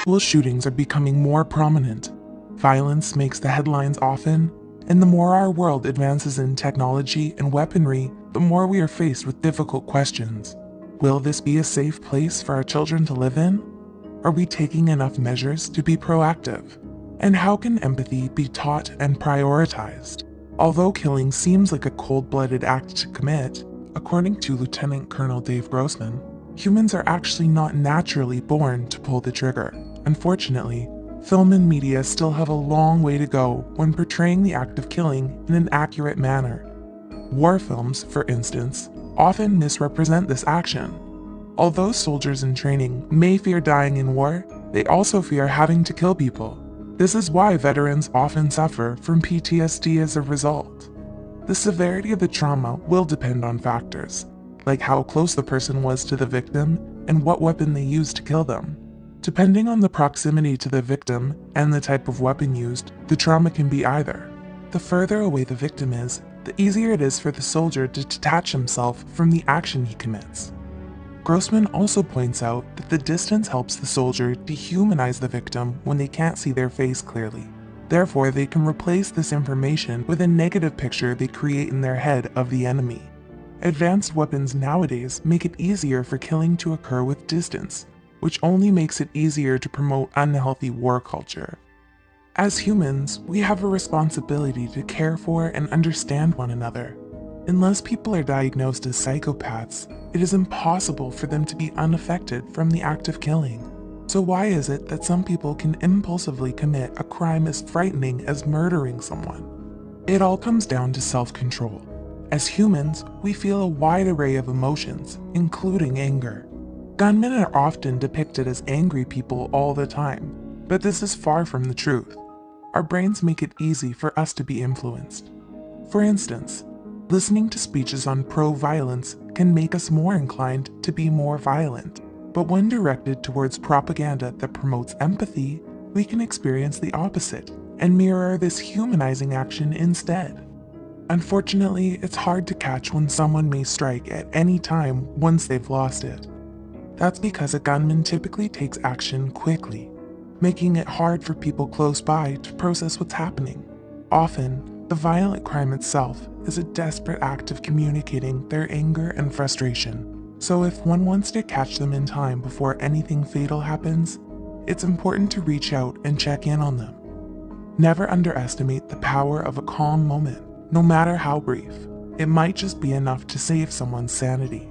School shootings are becoming more prominent. Violence makes the headlines often, and the more our world advances in technology and weaponry, the more we are faced with difficult questions. Will this be a safe place for our children to live in? Are we taking enough measures to be proactive? And how can empathy be taught and prioritized? Although killing seems like a cold-blooded act to commit, according to Lieutenant Colonel Dave Grossman, humans are actually not naturally born to pull the trigger. Unfortunately, film and media still have a long way to go when portraying the act of killing in an accurate manner. War films, for instance, often misrepresent this action. Although soldiers in training may fear dying in war, they also fear having to kill people. This is why veterans often suffer from PTSD as a result. The severity of the trauma will depend on factors, like how close the person was to the victim and what weapon they used to kill them. Depending on the proximity to the victim and the type of weapon used, the trauma can be either. The further away the victim is, the easier it is for the soldier to detach himself from the action he commits. Grossman also points out that the distance helps the soldier dehumanize the victim when they can't see their face clearly. Therefore, they can replace this information with a negative picture they create in their head of the enemy. Advanced weapons nowadays make it easier for killing to occur with distance, which only makes it easier to promote unhealthy war culture. As humans, we have a responsibility to care for and understand one another. Unless people are diagnosed as psychopaths, it is impossible for them to be unaffected from the act of killing. So why is it that some people can impulsively commit a crime as frightening as murdering someone? It all comes down to self-control. As humans, we feel a wide array of emotions, including anger. Gunmen are often depicted as angry people all the time, but this is far from the truth. Our brains make it easy for us to be influenced. For instance, listening to speeches on pro-violence can make us more inclined to be more violent. But when directed towards propaganda that promotes empathy, we can experience the opposite and mirror this humanizing action instead. Unfortunately, it's hard to catch when someone may strike at any time once they've lost it. That's because a gunman typically takes action quickly, making it hard for people close by to process what's happening. Often, the violent crime itself is a desperate act of communicating their anger and frustration. So if one wants to catch them in time before anything fatal happens, it's important to reach out and check in on them. Never underestimate the power of a calm moment, no matter how brief. It might just be enough to save someone's sanity.